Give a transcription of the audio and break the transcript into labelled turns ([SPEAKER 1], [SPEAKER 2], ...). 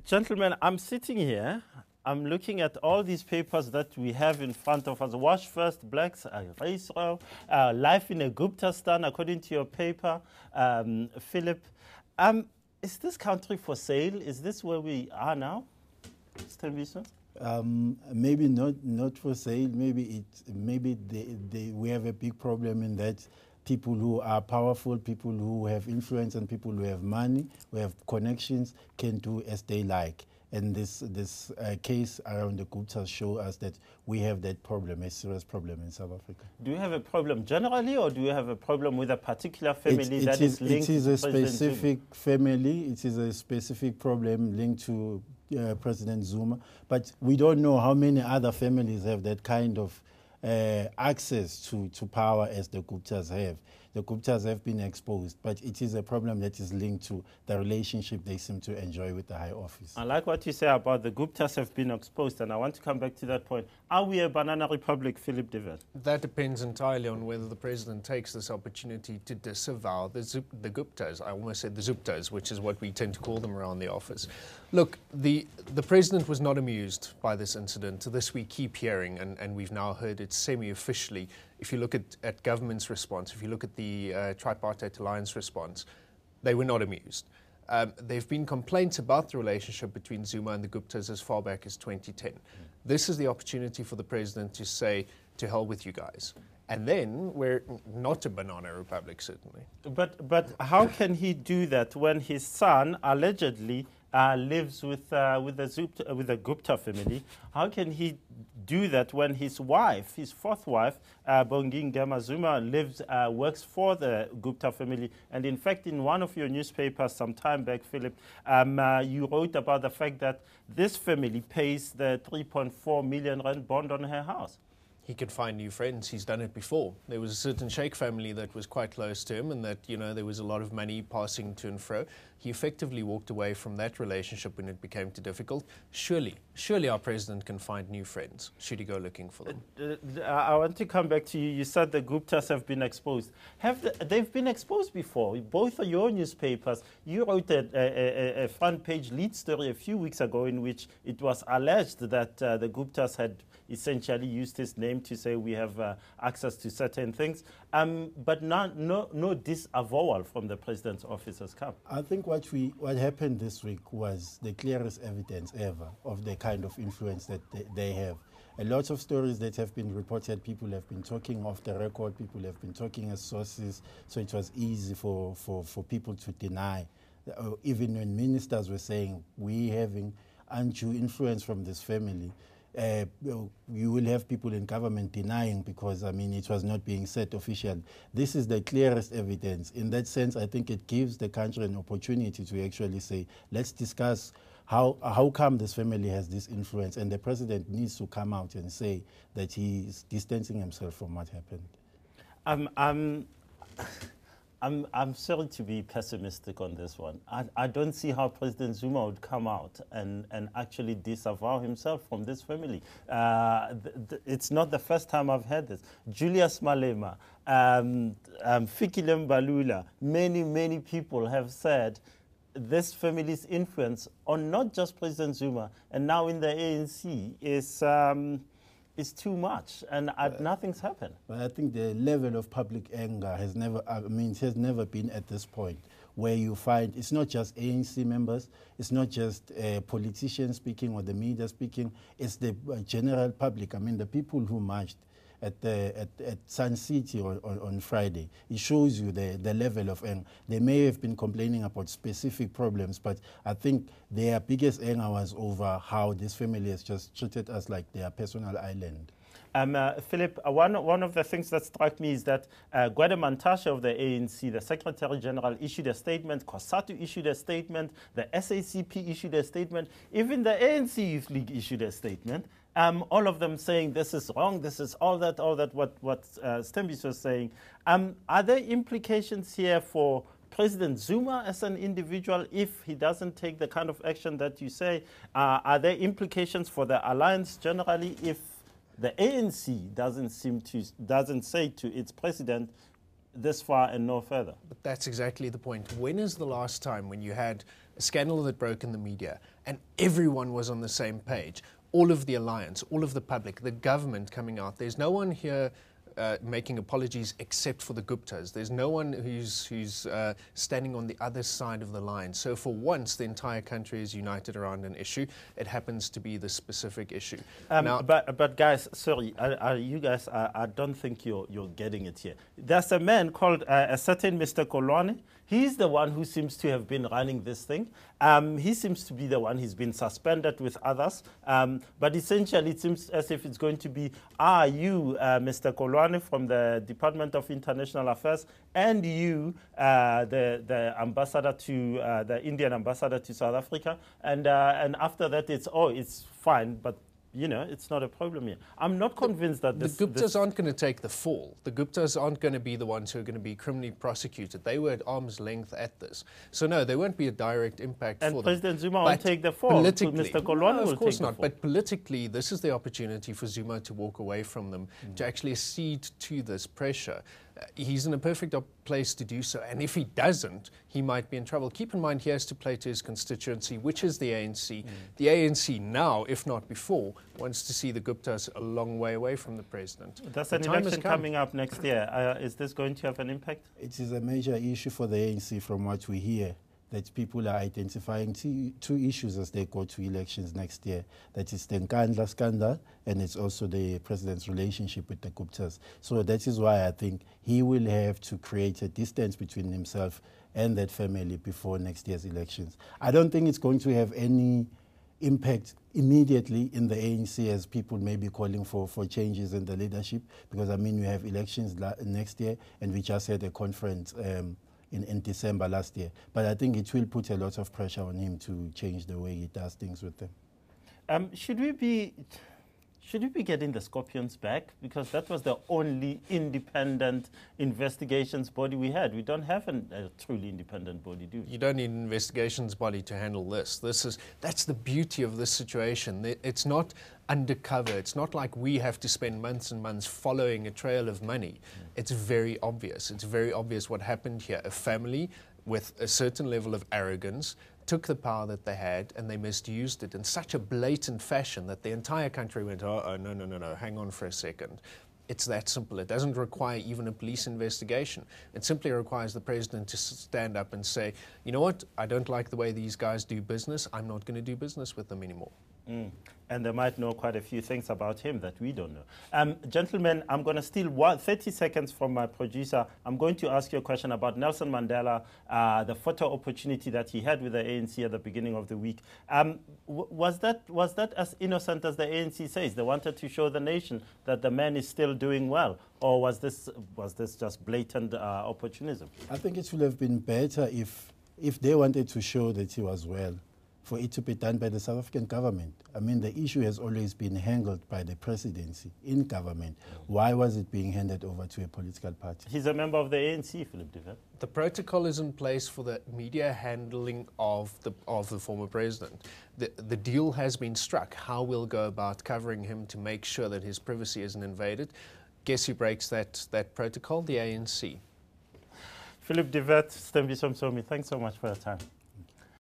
[SPEAKER 1] Gentlemen, I'm sitting here. I'm looking at all these papers that we have in front of us. Wash First, Blacks, Israel, Life in a Gupta Stan, according to your paper, Philip. Is this country for sale? Is this where we are now, Sthembiso?
[SPEAKER 2] Maybe not for sale. Maybe we have a big problem in that people who are powerful, people who have influence, and people who have money, who have connections, can do as they like. And this case around the Guptas show us that we have that problem, a serious problem in South Africa. Do you have a problem generally, or do you have a problem with a particular family that is linked to President Zuma? It is a specific family. It is a specific problem linked to President Zuma. But we don't know how many other families have that kind of access to power as the Guptas have. The Guptas have been exposed, but it is a problem that is linked to the relationship they seem to enjoy with the high office. I like what you say about the Guptas have been exposed, and I want to come back to that point. Are we a banana republic, Phillip De Wet?
[SPEAKER 3] That depends entirely on whether the president takes this opportunity to disavow the Guptas. I almost said the Zuptas, which is what we tend to call them around the office. Look, the president was not amused by this incident. This we keep hearing, and we've now heard it semi-officially. If you look at government's response, if you look at the Tripartite Alliance response, they were not amused. There have been complaints about the relationship between Zuma and the Guptas as far back as 2010. This is the opportunity for the president to say, to hell with you guys. And then we're not a banana republic, certainly.
[SPEAKER 1] But how can he do that when his son allegedly lives with the Gupta family? How can he do that when his wife, his fourth wife, Bongingema Zuma, works for the Gupta family? And in fact, in one of your newspapers some time back, Philip, you wrote about the fact that this family pays the 3.4 million rand bond on her house.
[SPEAKER 3] He could find new friends. He's done it before. There was a certain Sheikh family that was quite close to him, and that, you know, there was a lot of money passing to and fro. He effectively walked away from that relationship when it became too difficult. Surely our president can find new friends, should he go looking for them.
[SPEAKER 1] I want to come back to you. You said the Guptas have been exposed. They've been exposed before. Both of your newspapers, you wrote a front page lead story a few weeks ago in which it was alleged that the Guptas had essentially used his name to say we have access to certain things, but no disavowal from the president's office has come. I think what happened this week was the clearest evidence ever of the kind of influence that they have. A lot of stories that have been reported, people have been talking off the record, people have been talking as sources, so it was easy for people to deny. Even when ministers were saying, we having undue influence from this family, you will have people in government denying because, I mean, it was not being said officially. This is the clearest evidence. In that sense, I think it gives the country an opportunity to actually say, let's discuss how come this family has this influence, and the president needs to come out and say that he is distancing himself from what happened. I'm sorry to be pessimistic on this one. I don't see how President Zuma would come out and actually disavow himself from this family. It's not the first time I've heard this. Julius Malema, Fikile Mbalula, many people have said this family's influence on not just President Zuma and now in the ANC is too much, and nothing's happened. But I think the level of public anger has never, it has never been at this point where you find it's not just ANC members, it's not just politicians speaking or the media speaking, it's the general public. I mean, the people who marched at Sun City on Friday. It shows you the level of anger. They may have been complaining about specific problems, but I think their biggest anger was over how this family has just treated us like their personal island. Philip, one of the things that struck me is that Gwede Mantashe of the ANC, the Secretary General, issued a statement, COSATU issued a statement, the SACP issued a statement, even the ANC Youth League issued a statement. All of them saying this is wrong, this is all that what Sthembiso was saying. Are there implications here for President Zuma as an individual if he doesn't take the kind of action that you say? Are there implications for the alliance generally if the ANC doesn't say to its president this far and no further.
[SPEAKER 3] But that's exactly the point. When is the last time when you had a scandal that broke in the media and everyone was on the same page? All of the alliance, all of the public, the government coming out. There's no one here making apologies except for the Guptas. There's no one who's standing on the other side of the line. So for once, the entire country is united around an issue. It happens to be the specific issue.
[SPEAKER 1] Now, but guys, sorry, you guys, I don't think you're getting it here. There's a man called a certain Mr. Kolwane. He's the one who seems to have been running this thing. He seems to be the one who's been suspended with others. But essentially, it seems as if it's going to be, you, Mr. Kolwane from the Department of International Affairs, and you, the ambassador to, the Indian ambassador to South Africa. And after that, it's fine, but you know, it's not a problem here. I'm not convinced that
[SPEAKER 3] the Guptas aren't going to take the fall. The Guptas aren't going to be the ones who are going to be criminally prosecuted. They were at arm's length at this. So no, there won't be a direct impact for them.
[SPEAKER 1] And President Zuma won't take the fall.
[SPEAKER 3] Politically,
[SPEAKER 1] Mr. Kolwane will
[SPEAKER 3] of course
[SPEAKER 1] take
[SPEAKER 3] not.
[SPEAKER 1] the fall.
[SPEAKER 3] But politically, this is the opportunity for Zuma to walk away from them, to actually accede to this pressure. He's in a perfect place to do so, and if he doesn't, he might be in trouble. Keep in mind, he has to play to his constituency, which is the ANC. The ANC now, if not before, wants to see the Guptas a long way away from the president.
[SPEAKER 1] There's an election coming up next year. Is this going to have an impact?
[SPEAKER 2] It is a major issue for the ANC from what we hear, that people are identifying two issues as they go to elections next year. That is the Nkandla scandal, and it's also the president's relationship with the Guptas. So that is why I think he will have to create a distance between himself and that family before next year's elections. I don't think it's going to have any impact immediately in the ANC, as people may be calling for changes in the leadership, because I mean, we have elections next year, and we just had a conference in December last year. But I think it will put a lot of pressure on him to change the way he does things with them.
[SPEAKER 1] Should we be getting the Scorpions back? Because that was the only independent investigations body we had. We don't have a truly independent body, do we?
[SPEAKER 3] You don't need an investigations body to handle this. That's the beauty of this situation. It's not undercover. It's not like we have to spend months and months following a trail of money. It's very obvious. It's very obvious what happened here. A family with a certain level of arrogance took the power that they had and they misused it in such a blatant fashion that the entire country went, oh, no, hang on for a second. It's that simple. It doesn't require even a police investigation. It simply requires the president to stand up and say, you know what, I don't like the way these guys do business. I'm not going to do business with them anymore.
[SPEAKER 1] And they might know quite a few things about him that we don't know. Gentlemen, I'm going to steal 30 seconds from my producer. I'm going to ask you a question about Nelson Mandela, the photo opportunity that he had with the ANC at the beginning of the week. Was that as innocent as the ANC says? They wanted to show the nation that the man is still doing well, or was this just blatant opportunism?
[SPEAKER 2] I think it would have been better if they wanted to show that he was well, for it to be done by the South African government. I mean, the issue has always been handled by the presidency in government. Why was it being handed over to a political party?
[SPEAKER 1] He's a member of the ANC, Phillip De Wet.
[SPEAKER 3] The protocol is in place for the media handling of the former president. The deal has been struck. How we'll go about covering him to make sure that his privacy isn't invaded. Guess who breaks that protocol? The ANC.
[SPEAKER 1] Phillip De Wet, Sthembiso Msomi, thanks so much for your time.